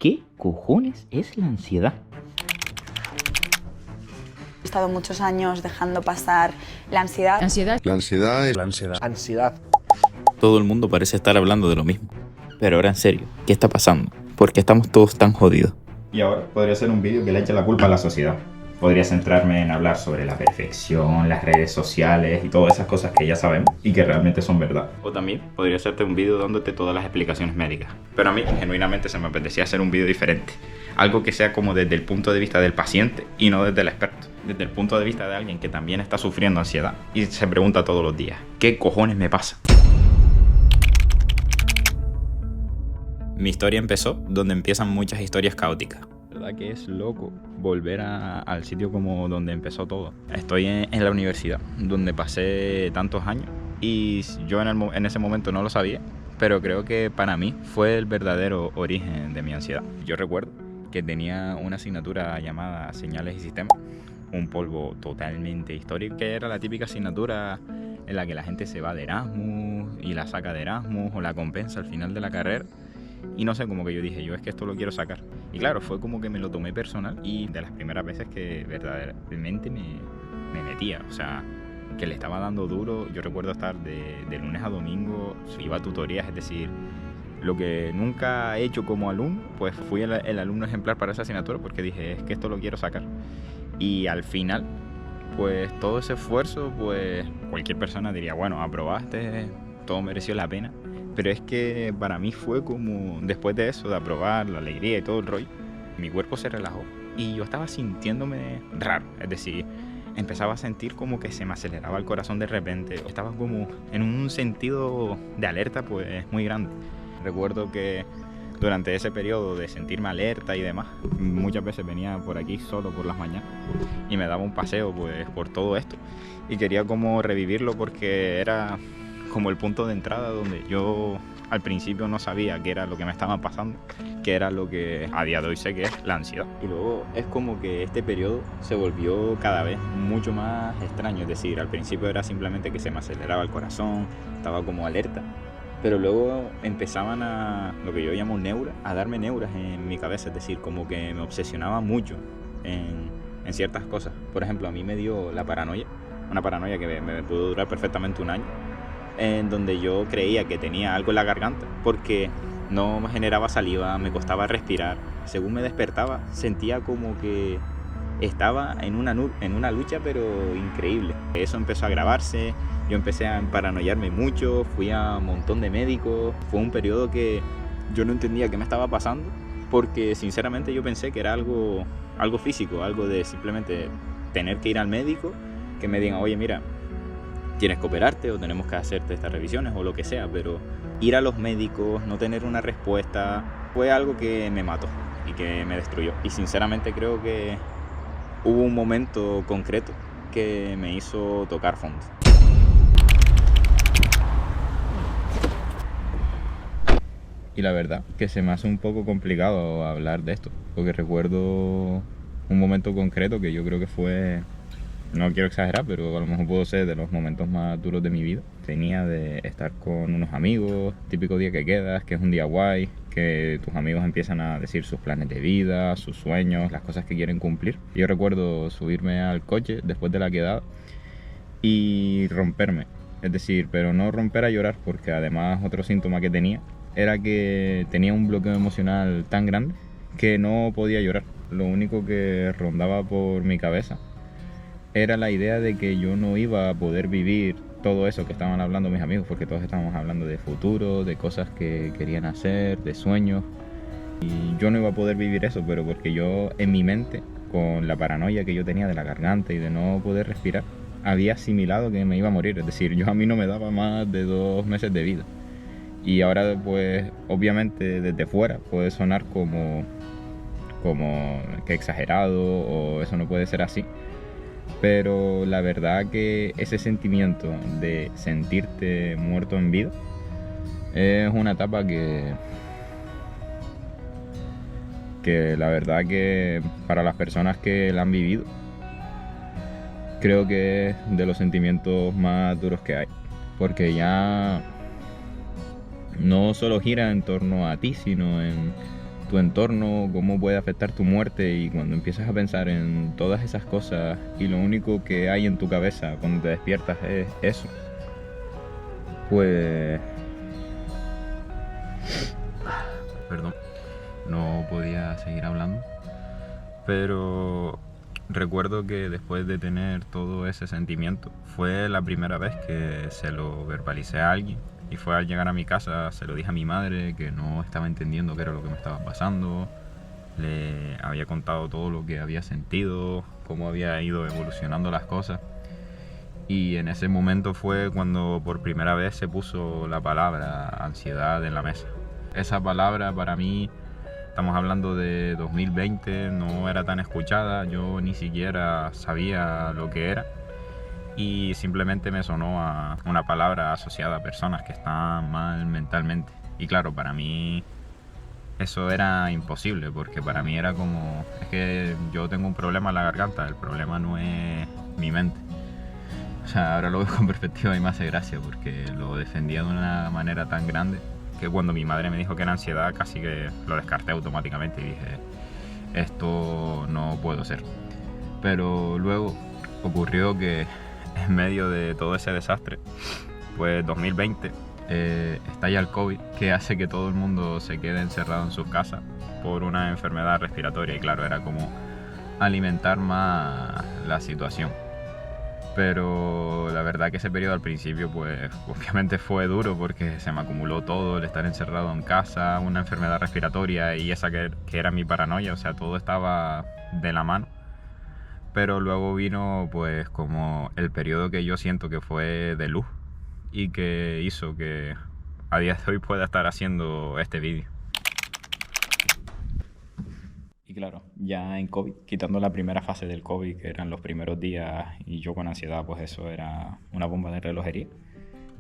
¿Qué cojones es la ansiedad? He estado muchos años dejando pasar la ansiedad. La ansiedad es La ansiedad. Ansiedad. Todo el mundo parece estar hablando de lo mismo. Pero ahora en serio, ¿qué está pasando? ¿Por qué estamos todos tan jodidos? Y ahora podría ser un vídeo que le eche la culpa a la sociedad. Podría centrarme en hablar sobre la perfección, las redes sociales y todas esas cosas que ya sabemos y que realmente son verdad. O también podría hacerte un vídeo dándote todas las explicaciones médicas. Pero a mí, genuinamente, se me apetecía hacer un vídeo diferente. Algo que sea como desde el punto de vista del paciente y no desde el experto. Desde el punto de vista de alguien que también está sufriendo ansiedad y se pregunta todos los días, ¿qué cojones me pasa? Mi historia empezó donde empiezan muchas historias caóticas. La verdad que es loco volver al sitio como donde empezó todo. Estoy en la universidad, donde pasé tantos años y yo en ese momento no lo sabía, pero creo que para mí fue el verdadero origen de mi ansiedad. Yo recuerdo que tenía una asignatura llamada Señales y Sistemas, un polvo totalmente histórico, que era la típica asignatura en la que la gente se va de Erasmus y la saca de Erasmus o la compensa al final de la carrera. Y no sé, como que yo dije, yo es que esto lo quiero sacar. Y claro, fue como que me lo tomé personal y de las primeras veces que verdaderamente me metía. O sea, que le estaba dando duro. Yo recuerdo estar de lunes a domingo, iba a tutorías, es decir, lo que nunca he hecho como alumno, pues fui el alumno ejemplar para esa asignatura porque dije, es que esto lo quiero sacar. Y al final, pues todo ese esfuerzo, pues cualquier persona diría, bueno, aprobaste, todo mereció la pena. Pero es que para mí fue como, después de eso, de aprobar, la alegría y todo el rollo, mi cuerpo se relajó y yo estaba sintiéndome raro. Es decir, empezaba a sentir como que se me aceleraba el corazón de repente. Estaba como en un sentido de alerta pues muy grande. Recuerdo que durante ese periodo de sentirme alerta y demás, muchas veces venía por aquí solo por las mañanas y me daba un paseo pues por todo esto. Y quería como revivirlo porque era como el punto de entrada donde yo al principio no sabía qué era lo que me estaba pasando, qué era lo que a día de hoy sé que es la ansiedad. Y luego es como que este periodo se volvió cada vez mucho más extraño, es decir, al principio era simplemente que se me aceleraba el corazón, estaba como alerta, pero luego empezaban a, lo que yo llamo neuras, a darme neuras en mi cabeza, es decir, como que me obsesionaba mucho en ciertas cosas. Por ejemplo, a mí me dio la paranoia, una paranoia que me pudo durar perfectamente un año, en donde yo creía que tenía algo en la garganta porque no me generaba saliva, me costaba respirar. Según me despertaba, sentía como que estaba en una lucha, pero increíble. Eso empezó a agravarse, yo empecé a paranoiarme mucho, fui a un montón de médicos. Fue un periodo que yo no entendía qué me estaba pasando porque sinceramente yo pensé que era algo físico, algo de simplemente tener que ir al médico, que me digan, oye, mira, tienes que operarte o tenemos que hacerte estas revisiones o lo que sea, pero ir a los médicos, no tener una respuesta, fue algo que me mató y que me destruyó. Y sinceramente creo que hubo un momento concreto que me hizo tocar fondo. Y la verdad que se me hace un poco complicado hablar de esto, porque recuerdo un momento concreto que yo creo que fue, no quiero exagerar, pero a lo mejor pudo ser de los momentos más duros de mi vida. Tenía de estar con unos amigos, típico día que quedas, que es un día guay, que tus amigos empiezan a decir sus planes de vida, sus sueños, las cosas que quieren cumplir. Yo recuerdo subirme al coche después de la quedada y romperme. Es decir, pero no romper a llorar, porque además otro síntoma que tenía era que tenía un bloqueo emocional tan grande que no podía llorar. Lo único que rondaba por mi cabeza era la idea de que yo no iba a poder vivir todo eso que estaban hablando mis amigos, porque todos estábamos hablando de futuro, de cosas que querían hacer, de sueños, y yo no iba a poder vivir eso, pero porque yo en mi mente, con la paranoia que yo tenía de la garganta y de no poder respirar, había asimilado que me iba a morir. Es decir, a mí no me daba más de 2 meses de vida. Y ahora pues obviamente desde fuera puede sonar como que exagerado o eso no puede ser así. Pero la verdad que ese sentimiento de sentirte muerto en vida es una etapa que la verdad que para las personas que la han vivido, creo que es de los sentimientos más duros que hay. Porque ya no solo gira en torno a ti, sino en tu entorno, cómo puede afectar tu muerte, y cuando empiezas a pensar en todas esas cosas y lo único que hay en tu cabeza cuando te despiertas es eso, pues... Perdón, no podía seguir hablando, pero recuerdo que después de tener todo ese sentimiento, fue la primera vez que se lo verbalicé a alguien. Y fue al llegar a mi casa, se lo dije a mi madre, que no estaba entendiendo qué era lo que me estaba pasando. Le había contado todo lo que había sentido, cómo había ido evolucionando las cosas. Y en ese momento fue cuando por primera vez se puso la palabra ansiedad en la mesa. Esa palabra para mí, estamos hablando de 2020, no era tan escuchada, yo ni siquiera sabía lo que era. Y simplemente me sonó a una palabra asociada a personas que están mal mentalmente. Y claro, para mí eso era imposible, porque para mí era como... Es que yo tengo un problema en la garganta, el problema no es mi mente. O sea, ahora lo veo con perspectiva y me hace gracia, porque lo defendía de una manera tan grande que cuando mi madre me dijo que era ansiedad, casi que lo descarté automáticamente y dije, esto no puedo ser. Pero luego ocurrió que en medio de todo ese desastre, pues 2020 estalla el COVID, que hace que todo el mundo se quede encerrado en sus casas por una enfermedad respiratoria, y claro, era como alimentar más la situación. Pero la verdad que ese periodo al principio pues obviamente fue duro, porque se me acumuló todo, el estar encerrado en casa, una enfermedad respiratoria y esa que era mi paranoia, o sea, todo estaba de la mano. Pero luego vino pues como el periodo que yo siento que fue de luz y que hizo que a día de hoy pueda estar haciendo este vídeo. Y claro, ya en COVID, quitando la primera fase del COVID, que eran los primeros días, y yo con ansiedad, pues eso era una bomba de relojería.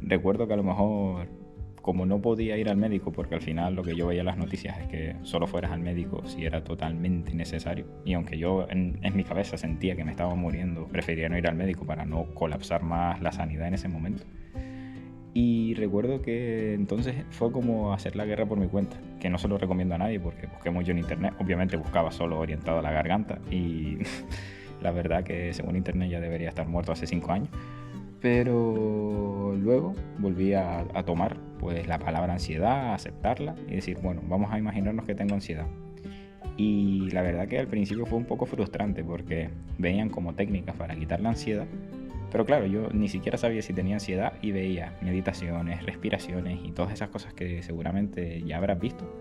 Recuerdo que a lo mejor, como no podía ir al médico, porque al final lo que yo veía en las noticias es que solo fueras al médico si era totalmente necesario, y aunque yo en mi cabeza sentía que me estaba muriendo, prefería no ir al médico para no colapsar más la sanidad en ese momento. Y recuerdo que entonces fue como hacer la guerra por mi cuenta, que no se lo recomiendo a nadie porque busqué mucho en internet. Obviamente buscaba solo orientado a la garganta y la verdad que según internet ya debería estar muerto hace 5 años. Pero luego volví a tomar pues la palabra ansiedad, a aceptarla y decir, bueno, vamos a imaginarnos que tengo ansiedad. Y la verdad que al principio fue un poco frustrante porque veían como técnicas para quitar la ansiedad. Pero claro, yo ni siquiera sabía si tenía ansiedad y veía meditaciones, respiraciones y todas esas cosas que seguramente ya habrás visto.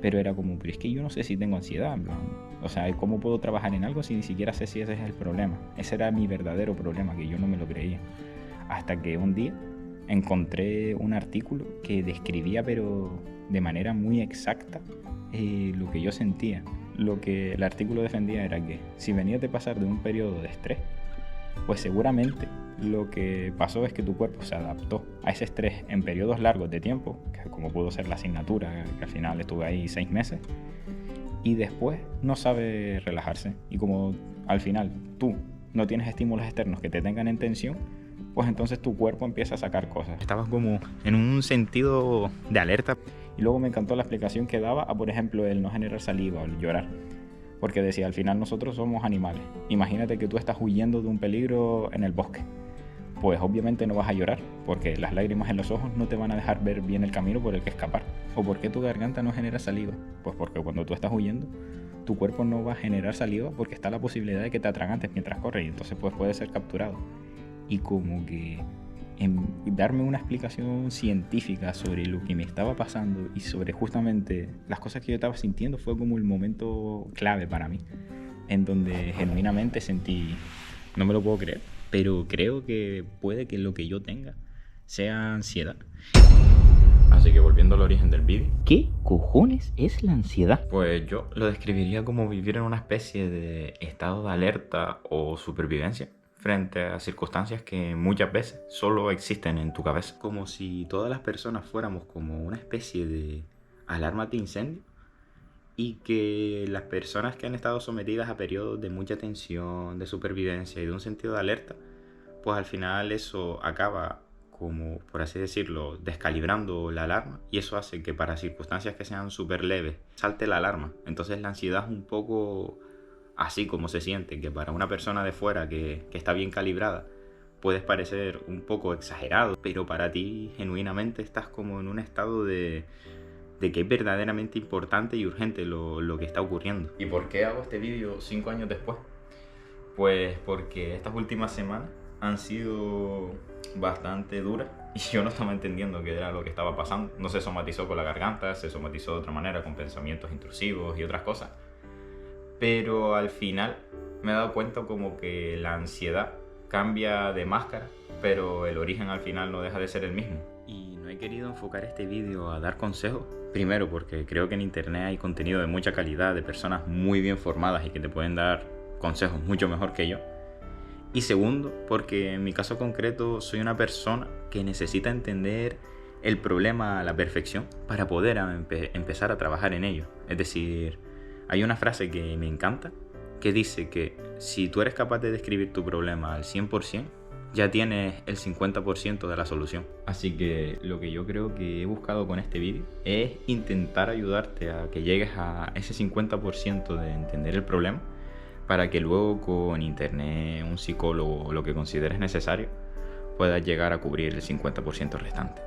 Pero era como, pero es que yo no sé si tengo ansiedad, en plan, o sea, ¿cómo puedo trabajar en algo si ni siquiera sé si ese es el problema? Ese era mi verdadero problema, que yo no me lo creía. Hasta que un día encontré un artículo que describía, pero de manera muy exacta, lo que yo sentía. Lo que el artículo defendía era que si venías de pasar de un periodo de estrés, pues seguramente lo que pasó es que tu cuerpo se adaptó a ese estrés en periodos largos de tiempo, que como pudo ser la asignatura, que al final estuve ahí 6 meses, y después no sabe relajarse. Y como al final tú no tienes estímulos externos que te tengan en tensión, pues entonces tu cuerpo empieza a sacar cosas. Estabas como en un sentido de alerta. Y luego me encantó la explicación que daba a, por ejemplo, el no generar saliva o el llorar. Porque decía, al final nosotros somos animales. Imagínate que tú estás huyendo de un peligro en el bosque. Pues obviamente no vas a llorar, porque las lágrimas en los ojos no te van a dejar ver bien el camino por el que escapar. ¿O por qué tu garganta no genera saliva? Pues porque cuando tú estás huyendo, tu cuerpo no va a generar saliva porque está la posibilidad de que te atragantes mientras corres y entonces pues puedes ser capturado. Y como que darme una explicación científica sobre lo que me estaba pasando y sobre justamente las cosas que yo estaba sintiendo fue como el momento clave para mí, en donde genuinamente sentí, no me lo puedo creer, pero creo que puede que lo que yo tenga sea ansiedad. Así que volviendo al origen del vídeo, ¿Qué cojones es la ansiedad? pues yo lo describiría como vivir en una especie de estado de alerta o supervivencia frente a circunstancias que muchas veces solo existen en tu cabeza. Como si todas las personas fuéramos como una especie de alarma de incendio y que las personas que han estado sometidas a periodos de mucha tensión, de supervivencia y de un sentido de alerta, pues al final eso acaba como, por así decirlo, descalibrando la alarma, y eso hace que para circunstancias que sean súper leves salte la alarma. Entonces la ansiedad es un poco así como se siente, que para una persona de fuera que está bien calibrada puedes parecer un poco exagerado, pero para ti genuinamente estás como en un estado de que es verdaderamente importante y urgente lo que está ocurriendo. ¿Y por qué hago este vídeo 5 años después? Pues porque estas últimas semanas han sido bastante duras y yo no estaba entendiendo qué era lo que estaba pasando. No se somatizó con la garganta, se somatizó de otra manera con pensamientos intrusivos y otras cosas. Pero al final me he dado cuenta como que la ansiedad cambia de máscara, pero el origen al final no deja de ser el mismo. Y no he querido enfocar este vídeo a dar consejos. Primero porque creo que en internet hay contenido de mucha calidad, de personas muy bien formadas y que te pueden dar consejos mucho mejor que yo. Y segundo, porque en mi caso concreto soy una persona que necesita entender el problema a la perfección para poder empezar a trabajar en ello. Es decir, hay una frase que me encanta que dice que si tú eres capaz de describir tu problema al 100%, ya tienes el 50% de la solución. Así que lo que yo creo que he buscado con este vídeo es intentar ayudarte a que llegues a ese 50% de entender el problema, para que luego con internet, un psicólogo o lo que consideres necesario puedas llegar a cubrir el 50% restante.